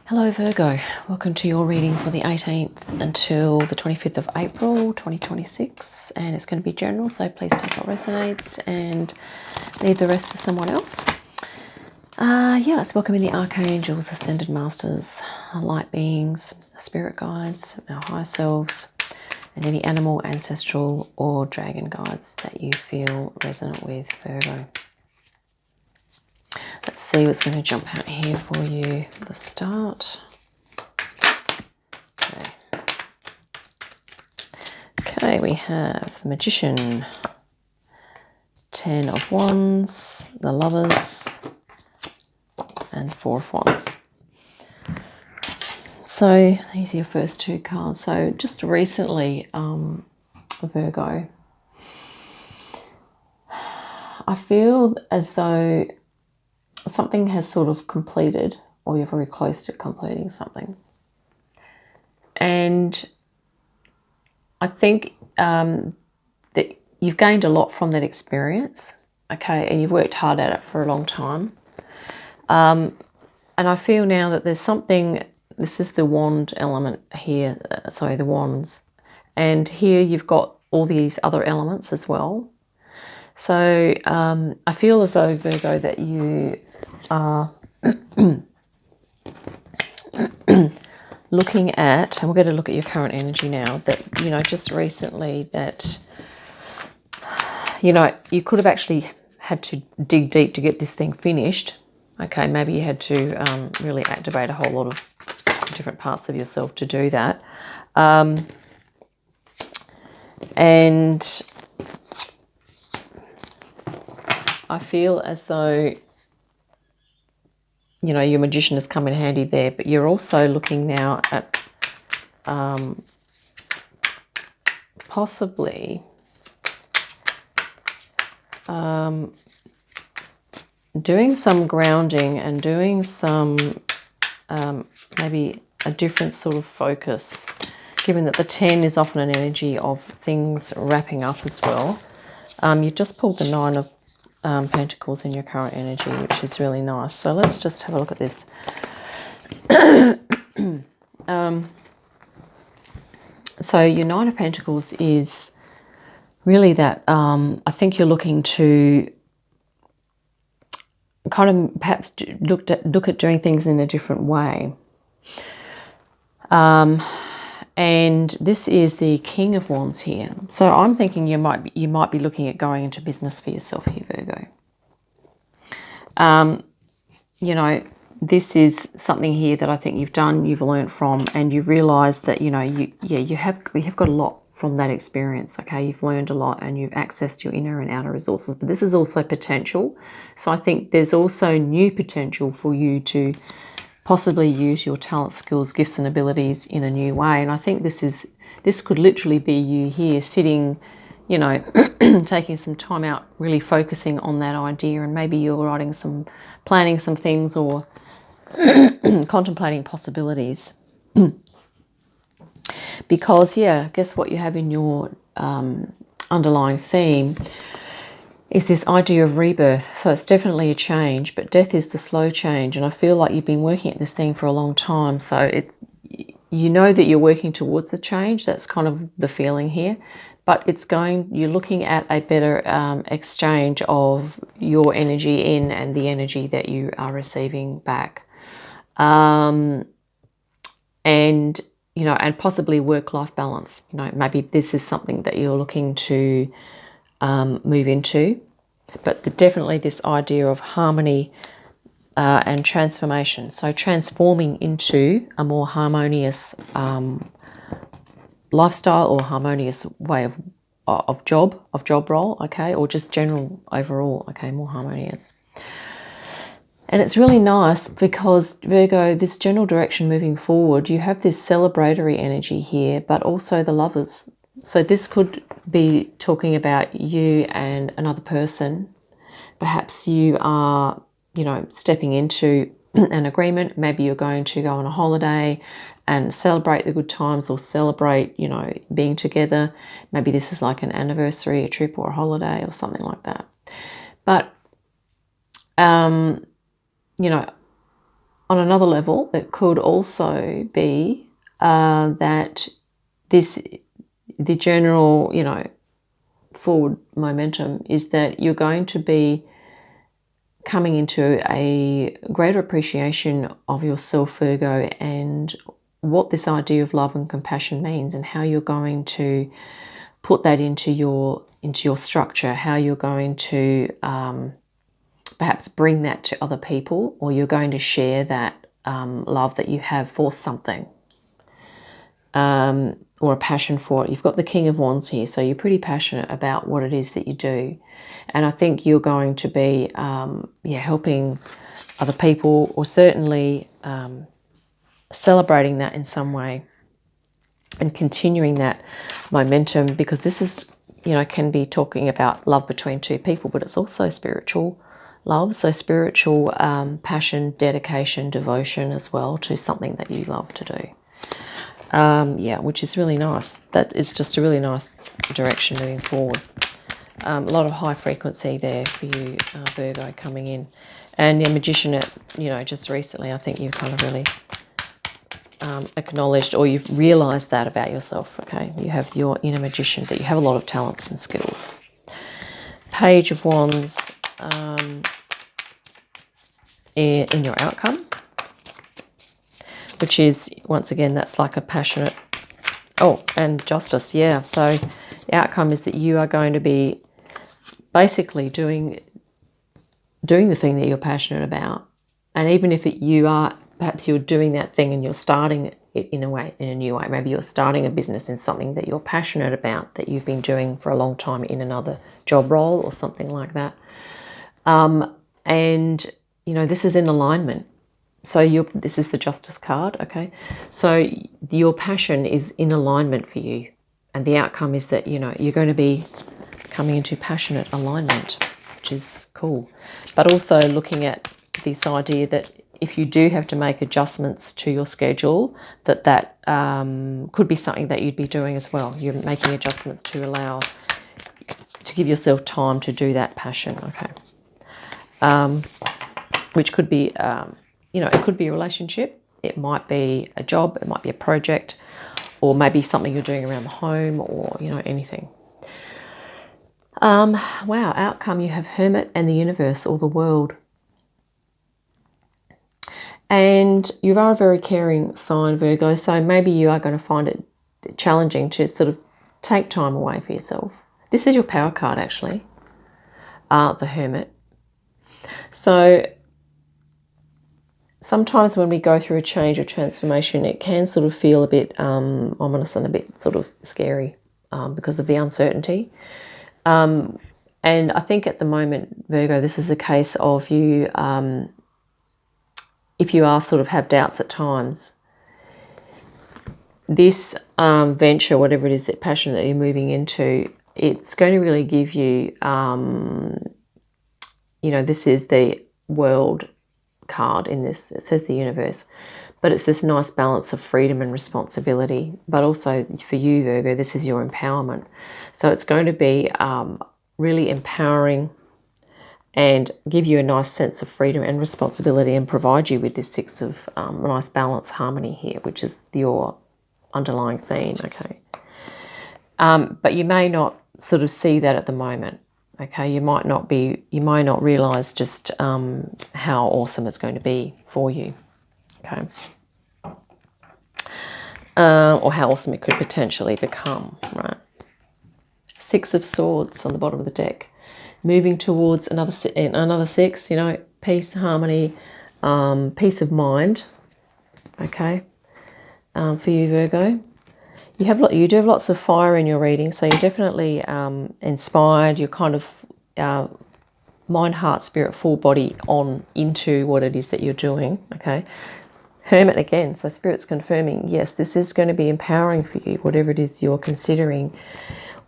Hello Virgo, welcome to your reading for the 18th until the 25th of April 2026, and it's going to be general, so please take what resonates and leave the rest for someone else. Let's welcome in the archangels, ascended masters, light beings, spirit guides, our higher selves, and any animal, ancestral or dragon guides that you feel resonant with, Virgo. Let's see what's going to jump out here for you at the start. Okay, we have the Magician, 10 of Wands, the Lovers, and 4 of Wands. So these are your first two cards. So just recently, Virgo, I feel as though something has sort of completed, or you're very close to completing something. And I think that you've gained a lot from that experience, okay, and you've worked hard at it for a long time. And I feel now that there's something, this is the wand element here, the wands, and here you've got all these other elements as well. So I feel as though, Virgo, that you are looking at, and we're going to look at your current energy now, that, just recently that, you could have actually had to dig deep to get this thing finished. Okay, maybe you had to really activate a whole lot of different parts of yourself to do that. And I feel as though, your Magician has come in handy there, but you're also looking now at possibly doing some grounding and doing some maybe a different sort of focus, given that the 10 is often an energy of things wrapping up as well. You just pulled the 9 of Pentacles in your current energy, which is really nice. So let's just have a look at this. So your 9 of Pentacles is really that I think you're looking to kind of perhaps look at doing things in a different way. And this is the King of Wands here. So I'm thinking you might be looking at going into business for yourself here, Virgo. This is something here that I think you've learned from, and you've realized that, you have got a lot from that experience. Okay, you've learned a lot and you've accessed your inner and outer resources, but this is also potential. So I think there's also new potential for you to possibly use your talent, skills, gifts and abilities in a new way. And I think this could literally be you here sitting, taking some time out, really focusing on that idea, and maybe you're planning some things, or contemplating possibilities. Because, guess what you have in your underlying theme is this idea of rebirth. So it's definitely a change, but death is the slow change. And I feel like you've been working at this thing for a long time. So you know that you're working towards the change. That's kind of the feeling here. But you're looking at a better exchange of your energy in and the energy that you are receiving back. And possibly work-life balance. Maybe this is something that you're looking to move into, but definitely this idea of harmony and transformation. So transforming into a more harmonious lifestyle, or harmonious way of job role, okay, or just general overall, okay, more harmonious. And it's really nice because, Virgo, this general direction moving forward, you have this celebratory energy here, but also the Lovers. So this could be talking about you and another person. Perhaps you are, stepping into an agreement. Maybe you're going to go on a holiday and celebrate the good times, or celebrate, being together. Maybe this is like an anniversary, a trip or a holiday or something like that. But, on another level, it could also be that the general, forward momentum is that you're going to be coming into a greater appreciation of yourself, Virgo, and what this idea of love and compassion means, and how you're going to put that into your structure, how you're going to perhaps bring that to other people, or you're going to share that love that you have for something, or a passion for it. You've got the King of Wands here, so you're pretty passionate about what it is that you do. And I think you're going to be helping other people, or certainly celebrating that in some way and continuing that momentum, because this is, can be talking about love between two people, but it's also spiritual love, so spiritual passion, dedication, devotion as well to something that you love to do. Which is really nice. That is just a really nice direction moving forward. A lot of high frequency there for you, Virgo, coming in. And your Magician, just recently, I think you've kind of really acknowledged, or you've realised that about yourself, okay? You have your inner Magician, that you have a lot of talents and skills. Page of Wands in your outcome, which is, once again, that's like a passionate, and Justice, yeah. So the outcome is that you are going to be basically doing the thing that you're passionate about. And even if perhaps you're doing that thing and you're starting it in a new way. Maybe you're starting a business in something that you're passionate about, that you've been doing for a long time in another job role or something like that. And, this is in alignment. So this is the Justice card, okay? So your passion is in alignment for you. And the outcome is that, you're going to be coming into passionate alignment, which is cool. But also looking at this idea that if you do have to make adjustments to your schedule, that could be something that you'd be doing as well. You're making adjustments to give yourself time to do that passion, okay? Which could be, it could be a relationship. It might be a job. It might be a project, or maybe something you're doing around the home, or, anything. Wow, outcome, you have Hermit and the Universe, or the World. And you are a very caring sign, Virgo, so maybe you are going to find it challenging to sort of take time away for yourself. This is your power card, actually, the Hermit. So sometimes when we go through a change or transformation, it can sort of feel a bit ominous and a bit sort of scary because of the uncertainty. And I think at the moment, Virgo, this is a case of you, if you are sort of have doubts at times, this venture, whatever it is, that passion that you're moving into, it's going to really give you, this is the World card in this. It says the Universe, but it's this nice balance of freedom and responsibility. But also for you, Virgo, this is your empowerment. So it's going to be really empowering and give you a nice sense of freedom and responsibility, and provide you with this Six of nice balance, harmony here, which is your underlying theme, okay? But you may not sort of see that at the moment, okay? You might not realise just how awesome it's going to be for you, okay? Or how awesome it could potentially become, right? Six of Swords on the bottom of the deck. Moving towards another six, peace, harmony, peace of mind, okay, for you, Virgo. You do have lots of fire in your reading, so you're definitely inspired. You're kind of mind, heart, spirit, full body on into what it is that you're doing, okay. Hermit again, so Spirit's confirming, yes, this is going to be empowering for you, whatever it is you're considering.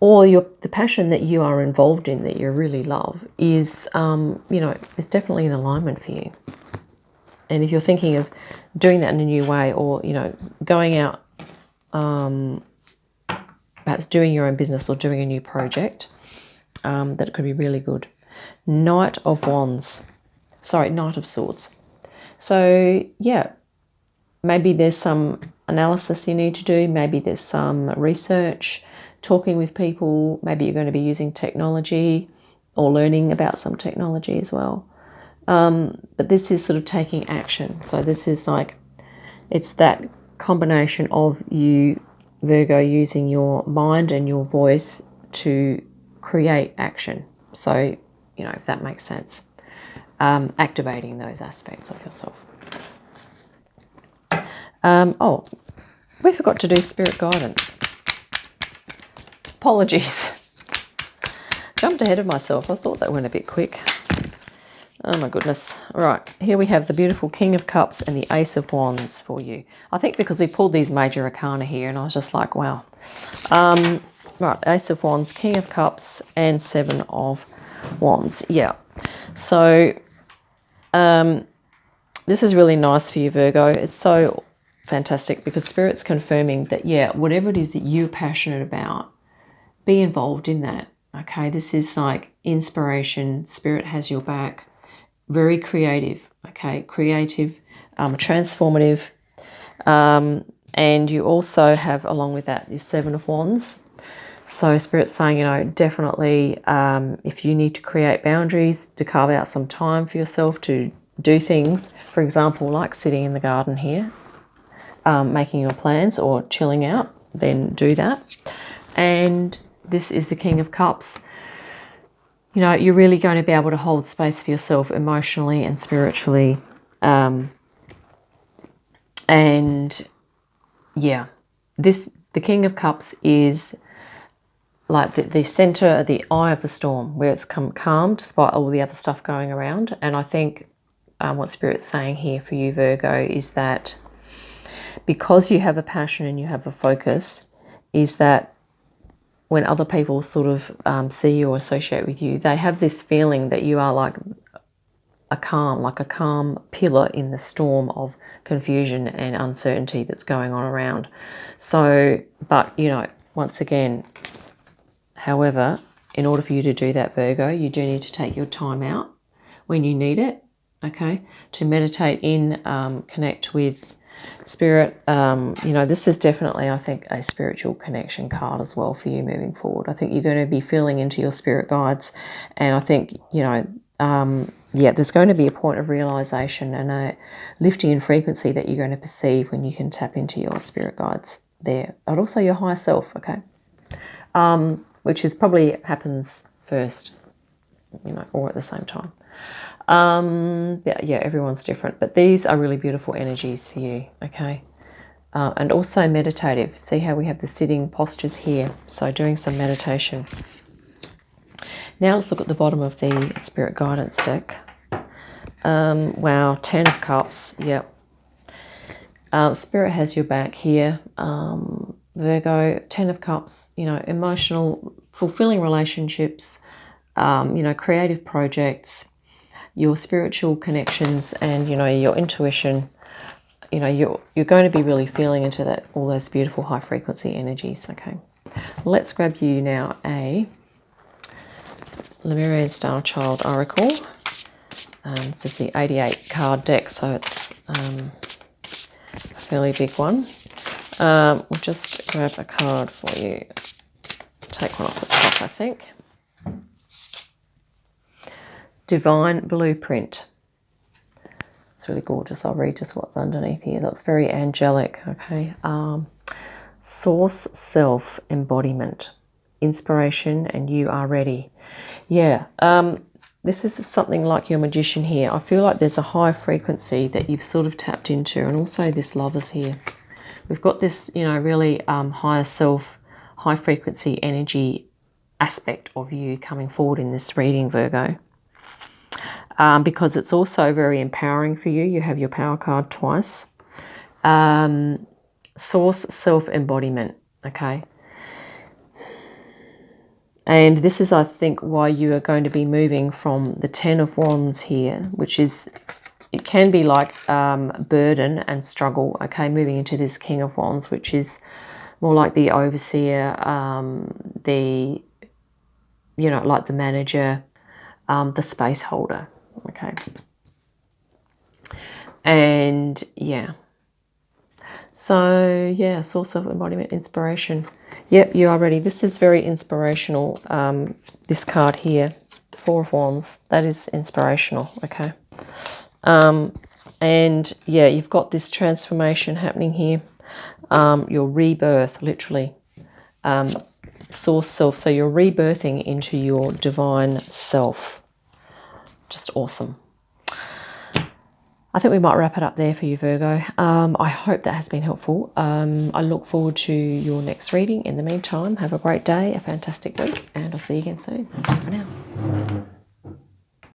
Or the passion that you are involved in, that you really love, is, is definitely in alignment for you. And if you're thinking of doing that in a new way, or, going out, perhaps doing your own business or doing a new project, that it could be really good. Knight of Swords. So yeah, maybe there's some analysis you need to do. Maybe there's some research, talking with people. Maybe you're going to be using technology or learning about some technology as well. But this is sort of taking action. So this is like, it's that combination of you, Virgo, using your mind and your voice to create action. So, you know, if that makes sense, activating those aspects of yourself. Oh, we forgot to do spirit guidance. Apologies. Jumped ahead of myself. I thought that went a bit quick. Oh my goodness. All right, here we have the beautiful King of Cups and the Ace of Wands for you. I think because we pulled these major arcana here and I was just like, wow. Right, Ace of Wands, King of Cups, and Seven of Wands. Yeah. So this is really nice for you, Virgo. It's so fantastic because Spirit's confirming that, yeah, whatever it is that you're passionate about, be involved in that. Okay, this is like inspiration. Spirit has your back. Very creative. Okay, creative, transformative. And you also have, along with that, this Seven of Wands. So Spirit's saying, you know, definitely if you need to create boundaries, to carve out some time for yourself to do things, for example, like sitting in the garden here, making your plans or chilling out, then do that. And this is the King of Cups. You know, you're really going to be able to hold space for yourself emotionally and spiritually. And yeah, the King of Cups is like the center, the eye of the storm, where it's come calm despite all the other stuff going around. And I think what Spirit's saying here for you, Virgo, is that because you have a passion and you have a focus, is that when other people sort of see you or associate with you, they have this feeling that you are like a calm pillar in the storm of confusion and uncertainty that's going on around. So, but, you know, once again, however, in order for you to do that, Virgo, you do need to take your time out when you need it, okay, to meditate in, connect with Spirit. You know, this is definitely, I think, a spiritual connection card as well for you moving forward. I think you're going to be feeling into your spirit guides, and I think, you know, yeah, there's going to be a point of realization and a lifting in frequency that you're going to perceive when you can tap into your spirit guides there, but also your higher self, okay, which is probably happens first, you know, or at the same time. Yeah, everyone's different, but these are really beautiful energies for you, okay? And also meditative. See how we have the sitting postures here, so doing some meditation. Now let's look at the bottom of the Spirit Guidance deck. Wow, 10 of Cups, yep. Spirit has your back here. Virgo, 10 of Cups, you know, emotional, fulfilling relationships, you know, creative projects, your spiritual connections, and, you know, your intuition. You know, you're going to be really feeling into that, all those beautiful high frequency energies. Okay, let's grab you now a Lemurian Star Child Oracle. This is the 88 card deck, so it's a fairly big one. We'll just grab a card for you. Take one off the top, I think. Divine Blueprint. It's really gorgeous. I'll read just what's underneath here. That's very angelic, okay? Source Self Embodiment. Inspiration, and you are ready. Yeah, this is something like your magician here. I feel like there's a high frequency that you've sort of tapped into, and also this Lovers here. We've got this, you know, really higher self, high frequency energy aspect of you coming forward in this reading, Virgo. Because it's also very empowering for you. You have your power card twice. Source self-embodiment, okay? And this is, I think, why you are going to be moving from the 10 of Wands here, which is, it can be like burden and struggle, okay, moving into this King of Wands, which is more like the overseer, the, you know, like the manager, the space holder, okay. And yeah. So yeah, source of embodiment, inspiration. Yep, you are ready. This is very inspirational. This card here, Four of Wands, that is inspirational. Okay. And yeah, you've got this transformation happening here. Your rebirth, literally. Source self. So you're rebirthing into your divine self. Just awesome. I think we might wrap it up there for you, Virgo. I hope that has been helpful. I look forward to your next reading. In the meantime, have a great day, a fantastic week, and I'll see you again soon. Bye for now.